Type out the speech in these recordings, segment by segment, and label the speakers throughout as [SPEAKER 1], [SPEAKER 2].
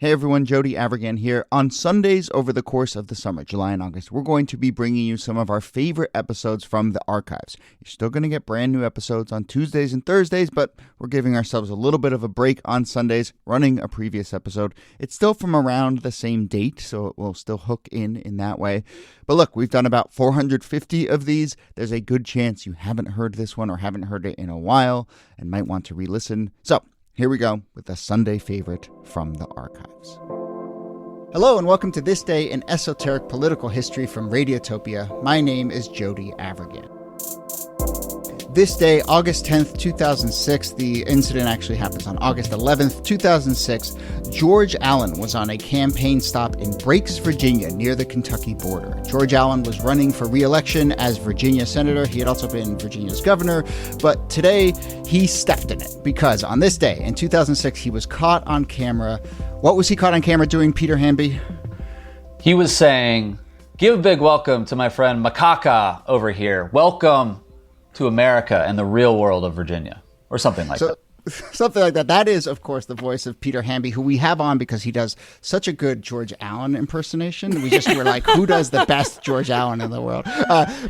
[SPEAKER 1] Hey everyone, Jody Avirgan here. On Sundays over the course of the summer, July and August, we're going to be bringing you some of our favorite episodes from the archives. You're still going to get brand new episodes on Tuesdays and Thursdays, but we're giving ourselves a little bit of a break on Sundays, running a previous episode. It's still from around the same date, so it will still hook in that way. But look, we've done about 450 of these. There's a good chance you haven't heard this one or haven't heard it in a while and might want to re-listen. So, here we go with a Sunday favorite from the archives. Hello and welcome to This Day in Esoteric Political History from Radiotopia. My name is Jody Avirgan. This day, August 10th, 2006, the incident actually happens on August 11th, 2006. George Allen was on a campaign stop in Breaks, Virginia, near the Kentucky border. George Allen was running for re-election as Virginia senator. He had also been Virginia's governor, but today he stepped in it because on this day in 2006, he was caught on camera. What was he caught on camera doing, Peter Hamby?
[SPEAKER 2] He was saying, "Give a big welcome to my friend Macaca over here. Welcome to America and the real world of Virginia," or something like that.
[SPEAKER 1] Something like that. That is, of course, the voice of Peter Hamby, who we have on because he does such a good George Allen impersonation. We just were like, who does the best George Allen in the world?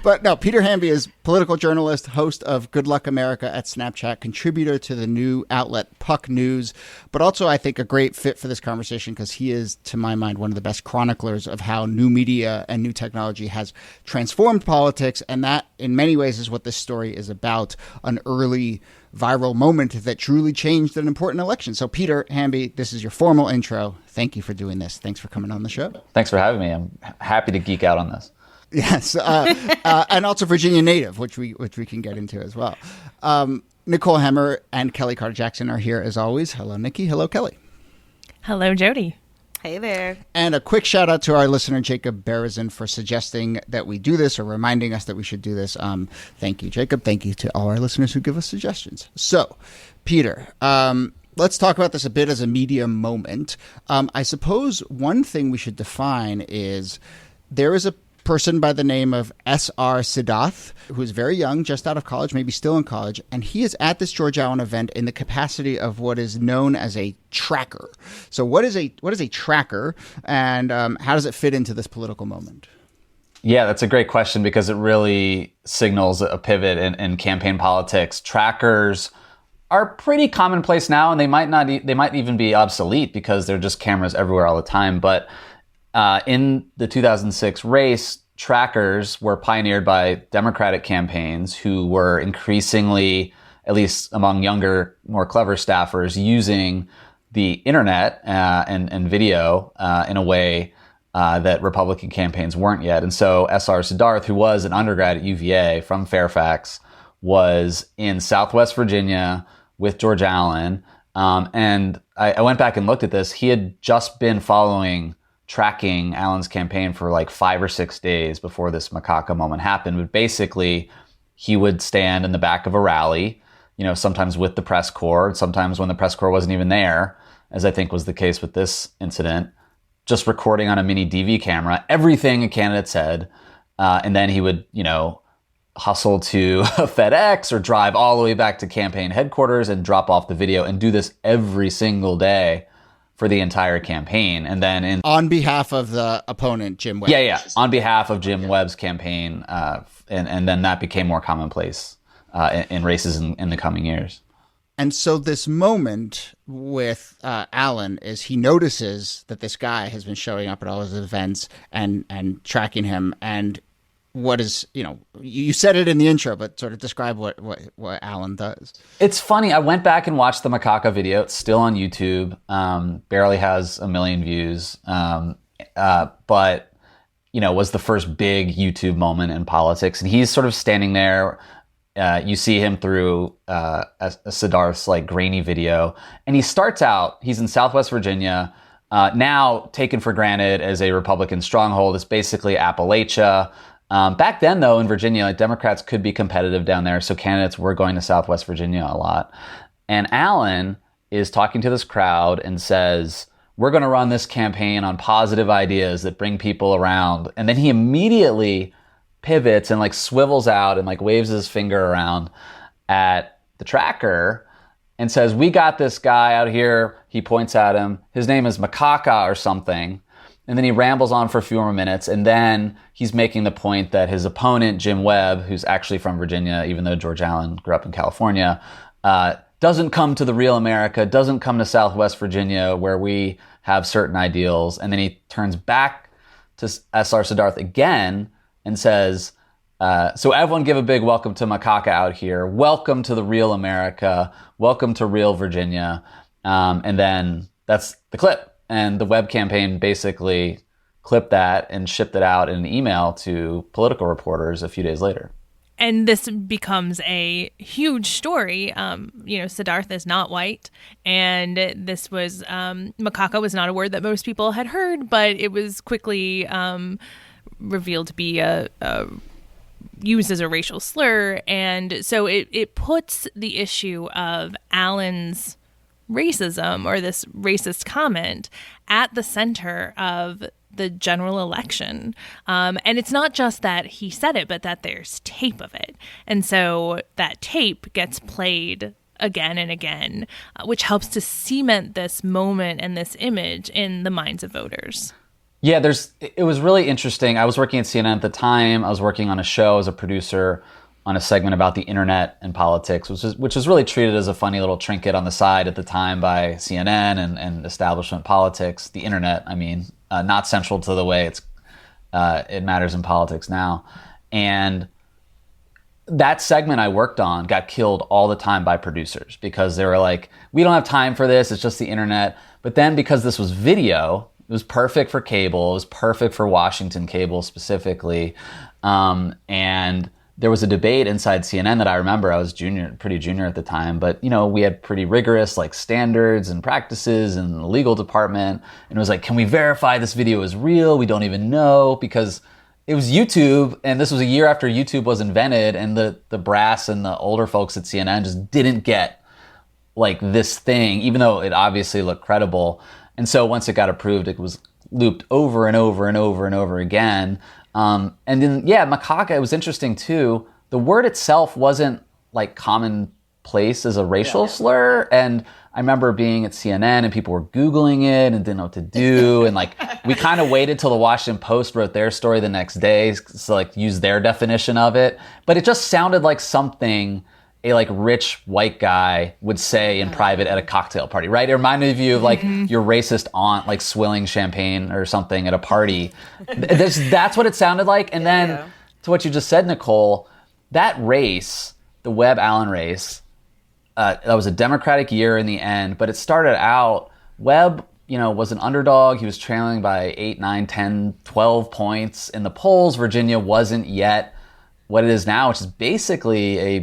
[SPEAKER 1] But no, Peter Hamby is political journalist, host of Good Luck America at Snapchat, contributor to the new outlet Puck News, but also I think a great fit for this conversation because he is, to my mind, one of the best chroniclers of how new media and new technology has transformed politics. And that, in many ways, is what this story is about, an early viral moment that truly changed an important election. So Peter Hamby, this is your formal intro. Thank you for doing this. Thanks for coming on the show.
[SPEAKER 2] Thanks for having me. I'm happy to geek out on this.
[SPEAKER 1] Yes, and also Virginia native, which we can get into as well. Nicole Hemmer and Kelly Carter-Jackson are here as always. Hello, Nikki. Hello, Kelly.
[SPEAKER 3] Hello, Jody.
[SPEAKER 4] Hey there.
[SPEAKER 1] And a quick shout out to our listener, Jacob Berezin, for suggesting that we do this or reminding us that we should do this. Thank you, Jacob. Thank you to all our listeners who give us suggestions. So, Peter, let's talk about this a bit as a media moment. I suppose one thing we should define is there is a person by the name of S.R. Sidarth, who is very young, just out of college, maybe still in college, and he is at this George Allen event in the capacity of what is known as a tracker. So what is a tracker, and how does it fit into this political moment?
[SPEAKER 2] Yeah, that's a great question because it really signals a pivot in campaign politics. Trackers are pretty commonplace now, and they might even be obsolete because they're just cameras everywhere all the time. But in the 2006 race, trackers were pioneered by Democratic campaigns who were increasingly, at least among younger, more clever staffers, using the internet and video in a way that Republican campaigns weren't yet. And so S.R. Sidarth, who was an undergrad at UVA from Fairfax, was in Southwest Virginia with George Allen. And I went back and looked at this. He had just been tracking Allen's campaign for like 5 or 6 days before this Macaca moment happened. But basically, he would stand in the back of a rally, sometimes with the press corps, sometimes when the press corps wasn't even there, as I think was the case with this incident, just recording on a mini DV camera everything a candidate said. And then he would, hustle to FedEx or drive all the way back to campaign headquarters and drop off the video and do this every single day for the entire campaign. And then
[SPEAKER 1] on behalf of the opponent, Jim Webb.
[SPEAKER 2] Yeah. On behalf of Jim Webb's campaign. And then that became more commonplace in races in the coming years.
[SPEAKER 1] And so this moment with Allen is he notices that this guy has been showing up at all his events and tracking him. And what is, you said it in the intro, but sort of describe what Allen does.
[SPEAKER 2] It's funny. I went back and watched the Macaca video. It's still on YouTube. Barely has 1 million views. But, was the first big YouTube moment in politics. And he's sort of standing there. You see him through a Sidarth's like grainy video. And he starts out, he's in Southwest Virginia, now taken for granted as a Republican stronghold. It's basically Appalachia. Back then, though, in Virginia, Democrats could be competitive down there, so candidates were going to Southwest Virginia a lot. And Allen is talking to this crowd and says, "We're going to run this campaign on positive ideas that bring people around." And then he immediately pivots and like swivels out and like waves his finger around at the tracker and says, we got this guy out here. He points at him. His name is Macaca or something. And then he rambles on for a few more minutes. And then he's making the point that his opponent, Jim Webb, who's actually from Virginia, even though George Allen grew up in California, doesn't come to the real America, doesn't come to Southwest Virginia where we have certain ideals. And then he turns back to SR Sidarth again and says, so everyone give a big welcome to Macaca out here. Welcome to the real America. Welcome to real Virginia. And then that's the clip. And the Webb campaign basically clipped that and shipped it out in an email to political reporters a few days later.
[SPEAKER 3] And this becomes a huge story. Sidarth is not white. And this was, Macaca was not a word that most people had heard, but it was quickly revealed to be used as a racial slur. And so it puts the issue of Allen's racism or this racist comment at the center of the general election. And it's not just that he said it, but that there's tape of it. And so that tape gets played again and again, which helps to cement this moment and this image in the minds of voters.
[SPEAKER 2] Yeah, it was really interesting. I was working at CNN at the time. I was working on a show as a producer on a segment about the internet and politics, which was really treated as a funny little trinket on the side at the time by CNN and establishment politics. The internet, I mean, not central to the way it matters in politics now. And that segment I worked on got killed all the time by producers because they were like, we don't have time for this. It's just the internet. But then because this was video, it was perfect for cable. It was perfect for Washington cable specifically. And there was a debate inside CNN that I remember. I was pretty junior at the time, but we had pretty rigorous like standards and practices in the legal department. And it was like, can we verify this video is real? We don't even know, because it was YouTube, and this was a year after YouTube was invented, and the brass and the older folks at CNN just didn't get like this thing, even though it obviously looked credible. And so once it got approved, it was looped over and over and over and over again. And then, Macaca, it was interesting too. The word itself wasn't like commonplace as a racial slur. And I remember being at CNN and people were Googling it and didn't know what to do. And like, we kind of waited till the Washington Post wrote their story the next day to like use their definition of it. But it just sounded like something a like rich white guy would say in private at a cocktail party, right? It reminded you of like your racist aunt like swilling champagne or something at a party. That's what it sounded like. And then to what you just said, Nicole, that race, the Webb-Allen race, that was a Democratic year in the end, but it started out, Webb, was an underdog. He was trailing by 8, 9, 10, 12 points in the polls. Virginia wasn't yet what it is now, which is basically a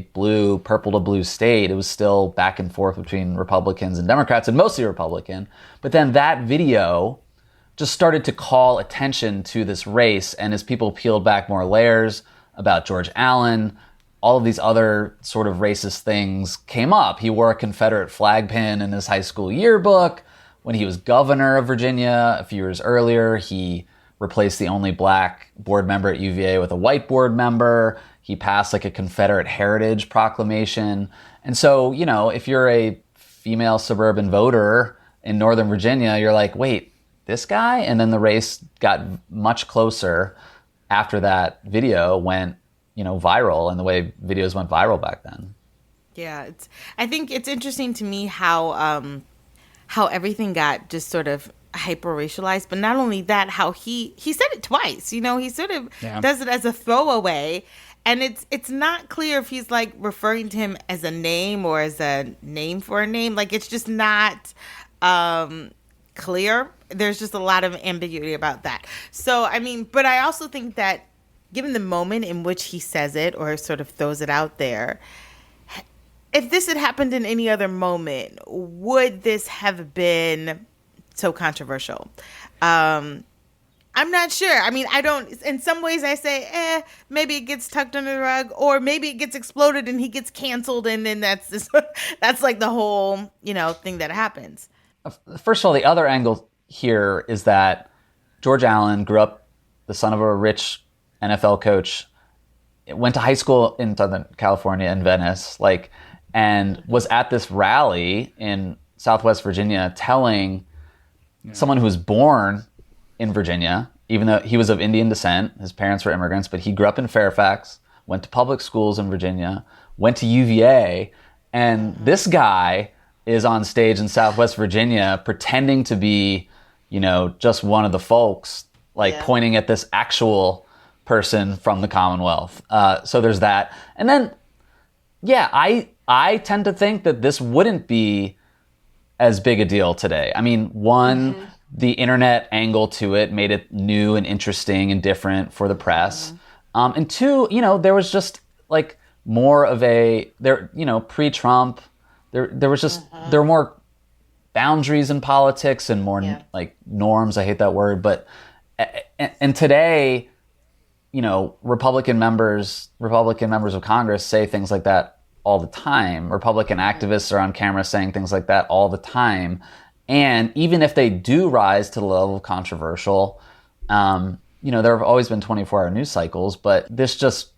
[SPEAKER 2] purple to blue state. It was still back and forth between Republicans and Democrats, and mostly Republican. But then that video just started to call attention to this race. And as people peeled back more layers about George Allen, all of these other sort of racist things came up. He wore a Confederate flag pin in his high school yearbook. When he was governor of Virginia a few years earlier, he replaced the only black board member at UVA with a white board member. He passed like a Confederate heritage proclamation. And so, if you're a female suburban voter in Northern Virginia, you're like, wait, this guy? And then the race got much closer after that video went, viral, and the way videos went viral back then.
[SPEAKER 4] Yeah, I think it's interesting to me how everything got just sort of hyper racialized, but not only that, how he said it twice. He sort of does it as a throwaway, and it's not clear if he's like referring to him as a name or as a name for a name. Like, it's just not clear. There's just a lot of ambiguity about that. So but I also think that given the moment in which he says it or sort of throws it out there, if this had happened in any other moment, would this have been so controversial? I'm not sure. I don't, in some ways I say, maybe it gets tucked under the rug, or maybe it gets exploded and he gets canceled, and then that's like the whole, thing that happens.
[SPEAKER 2] First of all, the other angle here is that George Allen grew up the son of a rich NFL coach, went to high school in Southern California in Venice. Like, and was at this rally in Southwest Virginia telling someone who was born in Virginia, even though he was of Indian descent, his parents were immigrants, but he grew up in Fairfax, went to public schools in Virginia, went to UVA, and this guy is on stage in Southwest Virginia pretending to be, just one of the folks, pointing at this actual person from the Commonwealth. So there's that. And then, I tend to think that this wouldn't be as big a deal today. I mean, one, the internet angle to it made it new and interesting and different for the press. And two, there was just more of pre-Trump, there was just, there were more boundaries in politics and more norms. I hate that word, but, and today, Republican members of Congress say things like that all the time. Republican activists are on camera saying things like that all the time. And even if they do rise to the level of controversial, there have always been 24-hour news cycles, but this just,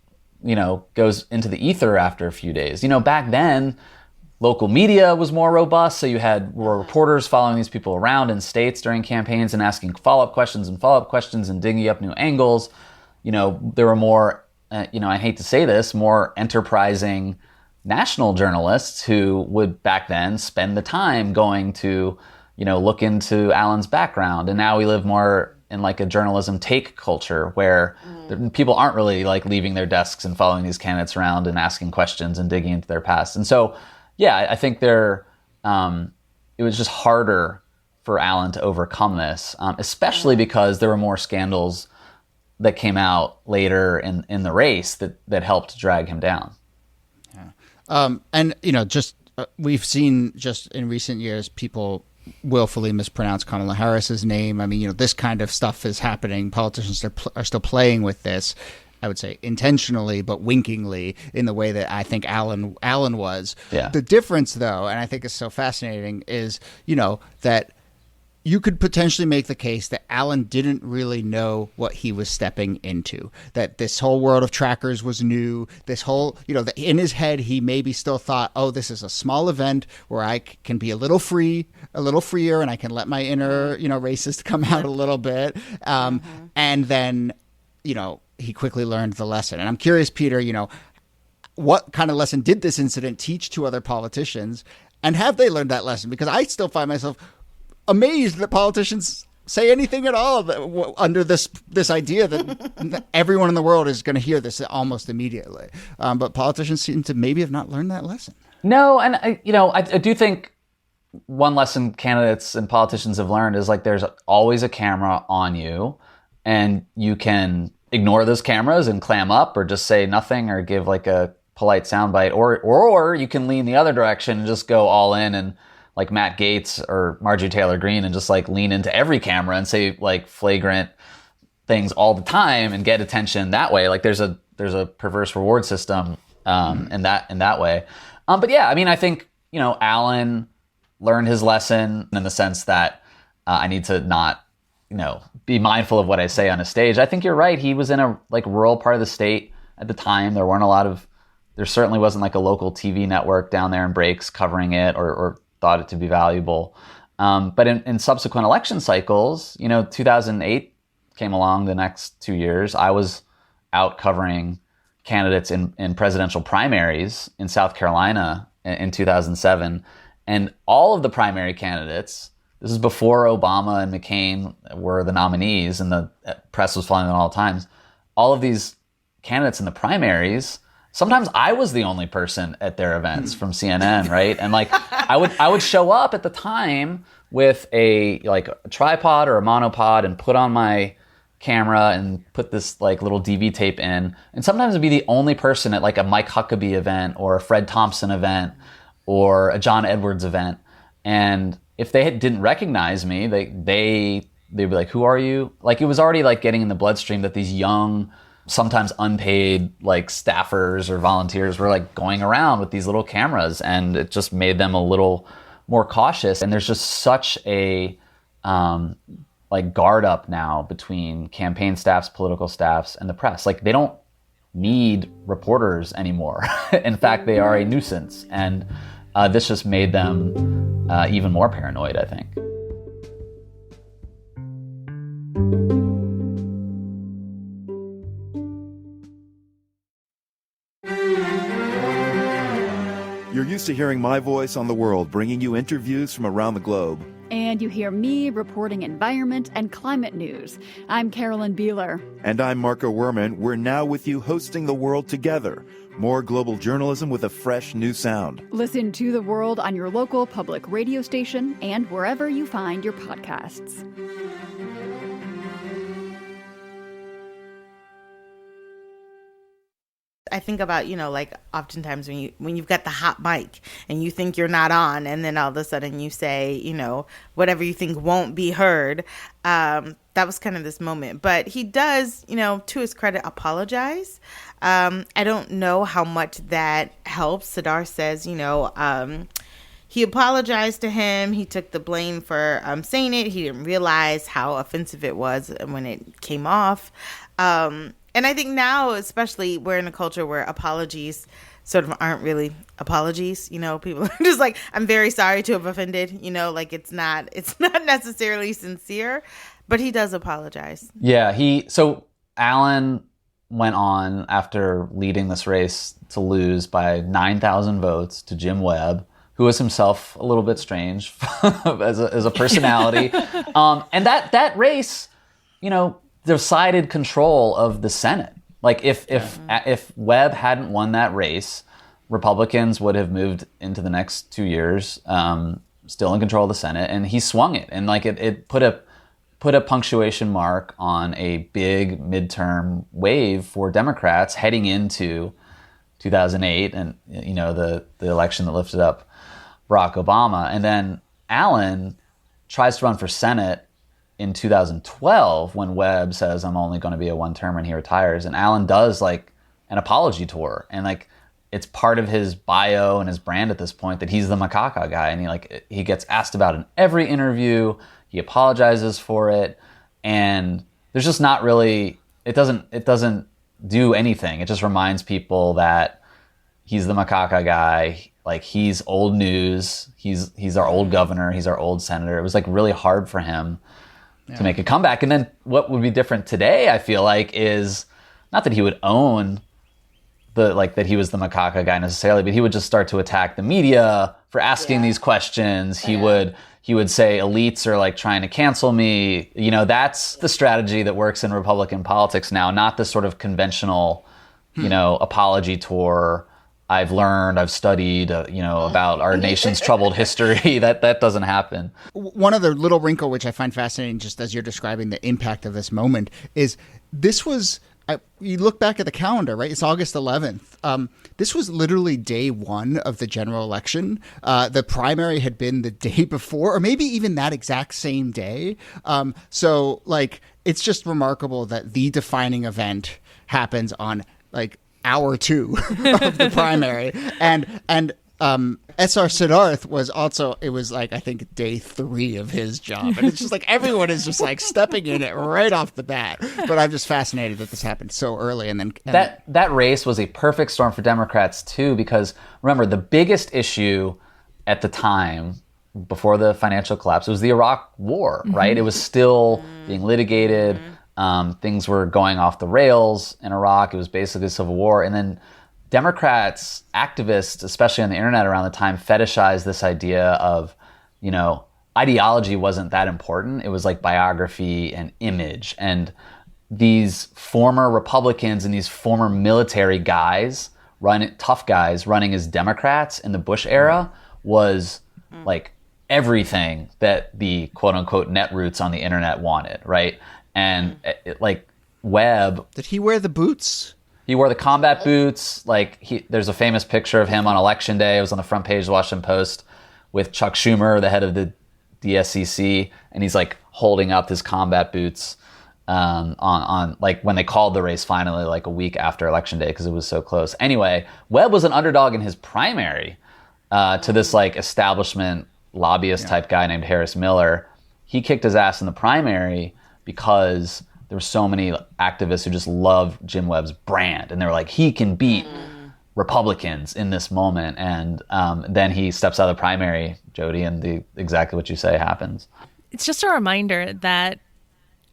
[SPEAKER 2] goes into the ether after a few days. Back then, local media was more robust, so you had reporters following these people around in states during campaigns and asking follow-up questions and digging up new angles. There were more, I hate to say this, more enterprising national journalists who would back then spend the time going to, look into Alan's background. And now we live more in a journalism take culture where people aren't really leaving their desks and following these candidates around and asking questions and digging into their past. And so, I think it was just harder for Alan to overcome this, especially because there were more scandals that came out later in the race that helped drag him down.
[SPEAKER 1] And we've seen just in recent years people willfully mispronounce Kamala Harris's name. I mean, this kind of stuff is happening. Politicians are still playing with this, I would say intentionally, but winkingly, in the way that I think Alan was.
[SPEAKER 2] Yeah.
[SPEAKER 1] The difference, though, and I think is so fascinating, is, that you could potentially make the case that Alan didn't really know what he was stepping into, that this whole world of trackers was new, this whole, that in his head, he maybe still thought, oh, this is a small event where I can be a little freer, and I can let my inner, racist come out a little bit. And then, he quickly learned the lesson. And I'm curious, Peter, what kind of lesson did this incident teach to other politicians? And have they learned that lesson? Because I still find myself amazed that politicians say anything at all under this idea that everyone in the world is going to hear this almost immediately. But politicians seem to maybe have not learned that lesson.
[SPEAKER 2] No, and I do think one lesson candidates and politicians have learned is there's always a camera on you, and you can ignore those cameras and clam up or just say nothing or give a polite soundbite, or you can lean the other direction and just go all in and Matt Gaetz or Marjorie Taylor Greene and just lean into every camera and say flagrant things all the time and get attention that way. There's a perverse reward system in that way. But yeah, I mean, I think Alan learned his lesson in the sense that I need to not be mindful of what I say on a stage. I think you're right. He was in a rural part of the state at the time. There certainly wasn't a local TV network down there in breaks covering it or thought it to be valuable. But in subsequent election cycles, 2008 came along the next 2 years. I was out covering candidates in presidential primaries in South Carolina in 2007. And all of the primary candidates, this is before Obama and McCain were the nominees and the press was following them all the times. All of these candidates in the primaries, sometimes I was the only person at their events from CNN, right? And I would show up at the time with a tripod or a monopod and put on my camera and put this little DV tape in. And sometimes it'd be the only person at a Mike Huckabee event or a Fred Thompson event or a John Edwards event. And if they didn't recognize me, they'd be like, "Who are you?" It was already getting in the bloodstream that these young, sometimes unpaid staffers or volunteers were going around with these little cameras, and it just made them a little more cautious. And there's just such a guard up now between campaign staffs, political staffs, and the press. They don't need reporters anymore. In fact, they are a nuisance. And this just made them even more paranoid, I think.
[SPEAKER 5] You're used to hearing my voice on the world, bringing you interviews from around the globe.
[SPEAKER 6] And you hear me reporting environment and climate news. I'm Carolyn Beeler.
[SPEAKER 5] And I'm Marco Werman. We're now with you hosting the world together. More global journalism with a fresh new sound.
[SPEAKER 6] Listen to The World on your local public radio station and wherever you find your podcasts.
[SPEAKER 4] I think about, like oftentimes when you've got the hot mic and you think you're not on, and then all of a sudden you say, whatever you think won't be heard. That was kind of this moment. But he does, to his credit, apologize. I don't know how much that helps. Sidarth says, he apologized to him. He took the blame for saying it. He didn't realize how offensive it was when it came off. And I think now, especially, we're in a culture where apologies sort of aren't really apologies. People are just like, I'm very sorry to have offended, like it's not necessarily sincere, but he does apologize.
[SPEAKER 2] Yeah. So Alan went on after leading this race to lose by 9,000 votes to Jim Webb, who was himself a little bit strange as a personality. And that race, decided control of the Senate. Like if Webb hadn't won that race, Republicans would have moved into the next 2 years, still in control of the Senate, and he swung it, and like it put a punctuation mark on a big midterm wave for Democrats heading into 2008, and the election that lifted up Barack Obama. And then Alan tries to run for Senate in 2012 when Webb says, I'm only going to be a one-termer, and he retires. And Alan does like an apology tour, and like it's part of his bio and his brand at this point that he's the Macaca guy, and he gets asked about in every interview. He apologizes for it, and there's just not really, it doesn't do anything. It just reminds people that he's the Macaca guy. Like, he's old news. He's our old governor. He's our old senator. It was like really hard for him to make a comeback. And then what would be different today, I feel like, is not that he would own that he was the Macaca guy necessarily, but he would just start to attack the media for asking these questions. He would say elites are like trying to cancel me. That's the strategy that works in Republican politics now, not the sort of conventional, apology tour. I've learned, I've studied, about our nation's troubled history. That doesn't happen.
[SPEAKER 1] One other little wrinkle, which I find fascinating, just as you're describing the impact of this moment, is this was, you look back at the calendar, right? It's August 11th. This was literally day one of the general election. The primary had been the day before, or maybe even that exact same day. So it's just remarkable that the defining event happens on hour 2 of the primary, and SR Sidarth was also, it was I think day 3 of his job, and it's just everyone is just stepping in it right off the bat. But I'm just fascinated that this happened so early, and then
[SPEAKER 2] that race was a perfect storm for Democrats too, because remember, the biggest issue at the time before the financial collapse was the Iraq War, right? It was still being litigated. Things were going off the rails in Iraq. It was basically a civil war. And then Democrats, activists, especially on the internet around the time, fetishized this idea of, ideology wasn't that important. It was like biography and image. And these former Republicans and these former military guys, tough guys running as Democrats in the Bush era was everything that the quote unquote netroots on the internet wanted, right? And Webb,
[SPEAKER 1] did he wear the boots?
[SPEAKER 2] He wore the combat boots. There's a famous picture of him on election day. It was on the front page of the Washington Post with Chuck Schumer, the head of the DSCC, and he's holding up his combat boots on when they called the race finally, a week after election day, because it was so close. Anyway, Webb was an underdog in his primary to this establishment lobbyist type guy named Harris Miller. He kicked his ass in the primary because there were so many activists who just loved Jim Webb's brand, and they were like, he can beat Republicans in this moment. And then he steps out of the primary, Jody, and exactly what you say happens.
[SPEAKER 3] It's just a reminder that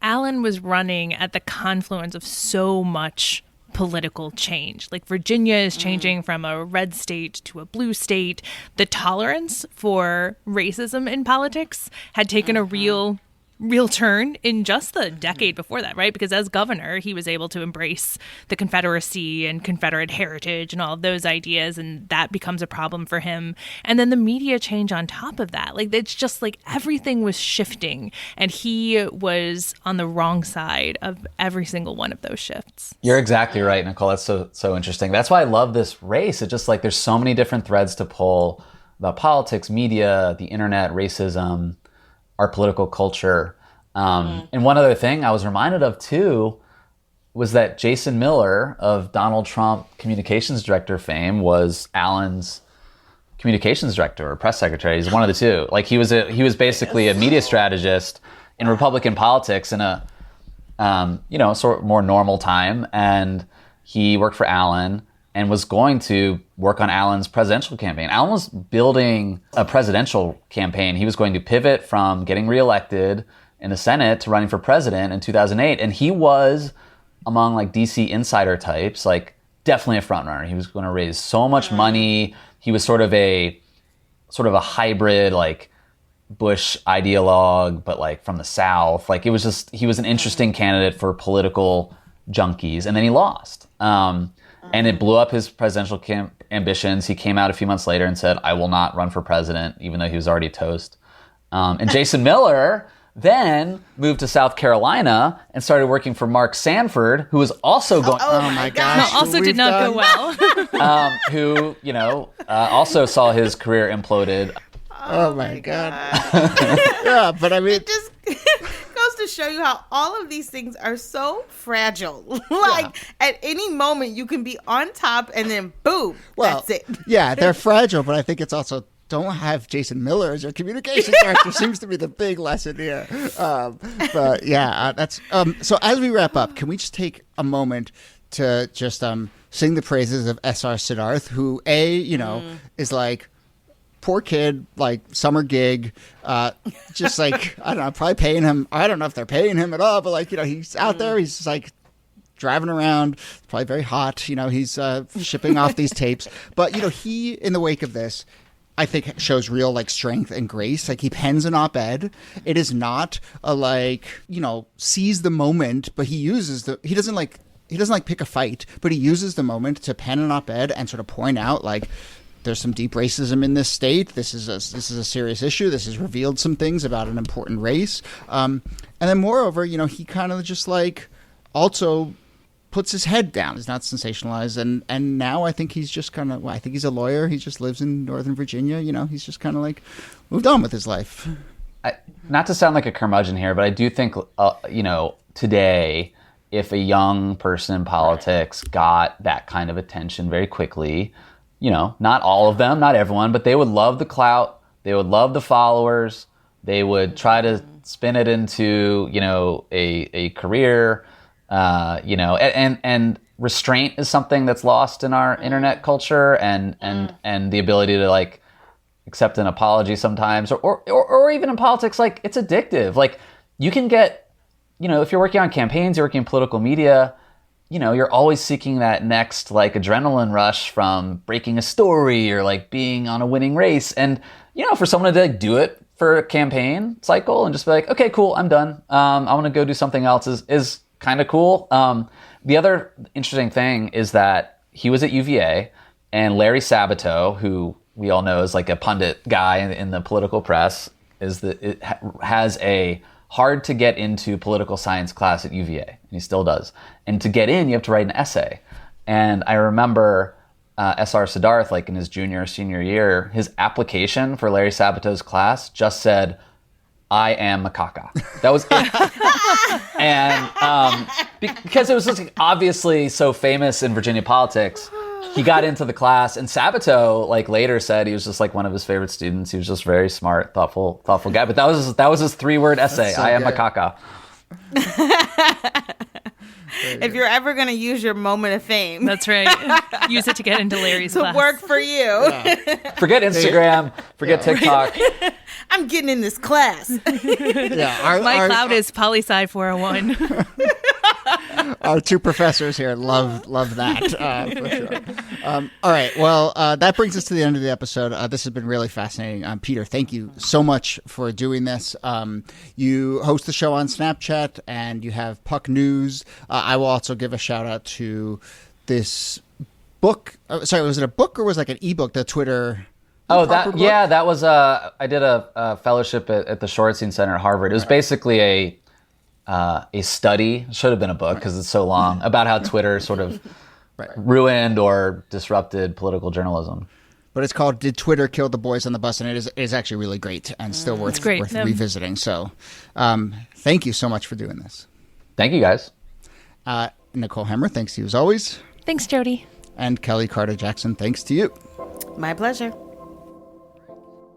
[SPEAKER 3] Allen was running at the confluence of so much political change. Like Virginia is changing from a red state to a blue state. The tolerance for racism in politics had taken a real turn in just the decade before that, right? Because as governor, he was able to embrace the Confederacy and Confederate heritage and all of those ideas, and that becomes a problem for him. And then the media change on top of that. Like, it's just like everything was shifting, and he was on the wrong side of every single one of those shifts.
[SPEAKER 2] You're exactly right, Nicole. That's so interesting. That's why I love this race. It's just like there's so many different threads to pull about politics, media, the internet, racism, our political culture. And one other thing I was reminded of too was that Jason Miller of Donald Trump communications director fame was Allen's communications director or press secretary. He's one of the two. Like he was basically a media strategist in Republican politics in a sort of more normal time, and he worked for Allen and was going to work on Allen's presidential campaign. Allen was building a presidential campaign. He was going to pivot from getting reelected in the Senate to running for president in 2008. And he was among like DC insider types, like definitely a front runner. He was going to raise so much money. He was sort of a hybrid, like Bush ideologue, but like from the South. Like he was an interesting candidate for political junkies. And then he lost. And it blew up his presidential ambitions. He came out a few months later and said, I will not run for president, even though he was already toast. And Jason Miller then moved to South Carolina and started working for Mark Sanford, who was also going...
[SPEAKER 4] Oh my gosh.
[SPEAKER 3] No, also did not go well.
[SPEAKER 2] Who, also saw his career imploded.
[SPEAKER 1] Oh my God. Yeah, but I mean...
[SPEAKER 4] It just goes to show you how all of these things are so fragile. At any moment you can be on top and then boom, that's it.
[SPEAKER 1] Yeah, they're fragile, but I think it's also... Don't have Jason Miller as your communications director seems to be the big lesson here. But yeah, that's so as we wrap up, can we just take a moment to just sing the praises of S.R. Sidarth, who is like poor kid, like summer gig, just like, I don't know, probably paying him. I don't know if they're paying him at all, but like, he's out there, he's just like driving around, probably very hot, he's shipping off these tapes. But, he, in the wake of this, I think shows real like strength and grace. Like he pens an op-ed. It is not a seize the moment, but he doesn't pick a fight, but he uses the moment to pen an op-ed and sort of point out like there's some deep racism in this state. This is a serious issue. This has revealed some things about an important race. And then moreover, he kind of just like also puts his head down. He's not sensationalized. And now I think he's just kind of, I think he's a lawyer. He just lives in Northern Virginia. He's just kind of like moved on with his life.
[SPEAKER 2] Not to sound like a curmudgeon here, but I do think, today, if a young person in politics got that kind of attention very quickly, not all of them, not everyone, but they would love the clout. They would love the followers. They would try to spin it into, a career. And restraint is something that's lost in our internet culture, and the ability to like accept an apology sometimes, or even in politics, like it's addictive. Like you can get, if you're working on campaigns, you're working in political media, you're always seeking that next like adrenaline rush from breaking a story or like being on a winning race. And, for someone to like do it for a campaign cycle and just be like, okay, cool, I'm done. I want to go do something else is kind of cool. The other interesting thing is that he was at UVA, and Larry Sabato, who we all know is like a pundit guy in the political press, has a hard to get into political science class at UVA, and he still does. And to get in, you have to write an essay. And I remember S.R. Sidarth, like in his junior or senior year, his application for Larry Sabato's class just said, I am Macaca. That was it. And because it was just obviously so famous in Virginia politics, he got into the class, and Sabato like later said he was just like one of his favorite students. He was just very smart, thoughtful guy. But that was his 3-word essay. So I am Macaca.
[SPEAKER 4] If you're ever going to use your moment of fame,
[SPEAKER 3] That's right. Use it to get into Larry's
[SPEAKER 4] to
[SPEAKER 3] class.
[SPEAKER 4] work for you.
[SPEAKER 2] Forget Instagram. Forget TikTok.
[SPEAKER 4] I'm getting in this class.
[SPEAKER 1] Yeah,
[SPEAKER 3] My cloud is poli-sci 401.
[SPEAKER 1] Our two professors here love that for sure. All right, well, that brings us to the end of the episode. This has been really fascinating. Peter, thank you so much for doing this. You host the show on Snapchat, and you have Puck News. I will also give a shout out to this book. Sorry, was it a book or was it like an ebook? The Twitter.
[SPEAKER 2] Oh, that was I did a fellowship at the Schwarzschild Center at Harvard. It was basically a study, should have been a book because it's so long, about how Twitter sort of ruined or disrupted political journalism.
[SPEAKER 1] But it's called "Did Twitter Kill the Boys on the Bus?" and it is actually really great and still worth revisiting. So, thank you so much for doing this.
[SPEAKER 2] Thank you, guys.
[SPEAKER 1] Nicole Hemmer, thanks to you as always.
[SPEAKER 3] Thanks, Jody.
[SPEAKER 1] And Kelly Carter Jackson, thanks to you.
[SPEAKER 4] My pleasure.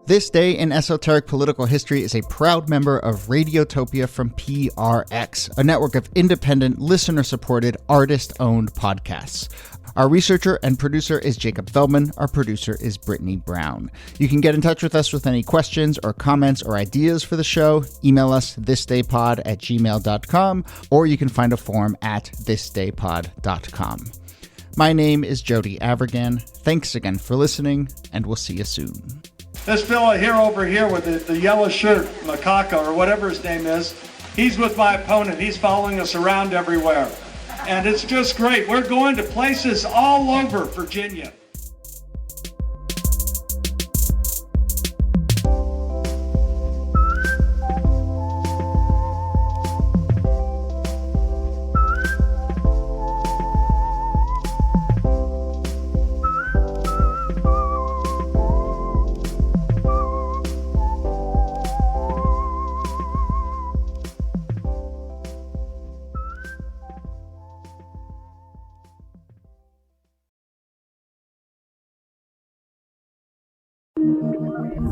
[SPEAKER 1] This Day in Esoteric Political History is a proud member of Radiotopia from PRX, a network of independent, listener-supported, artist-owned podcasts. Our researcher and producer is Jacob Feldman. Our producer is Brittany Brown. You can get in touch with us with any questions or comments or ideas for the show. Email us thisdaypod@gmail.com, or you can find a form at thisdaypod.com. My name is Jody Avirgan. Thanks again for listening, and we'll see you soon.
[SPEAKER 7] This fella here over here with the yellow shirt, Macaca, or whatever his name is, he's with my opponent. He's following us around everywhere. And it's just great. We're going to places all over Virginia.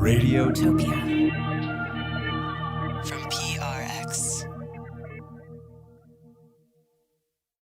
[SPEAKER 8] Radiotopia from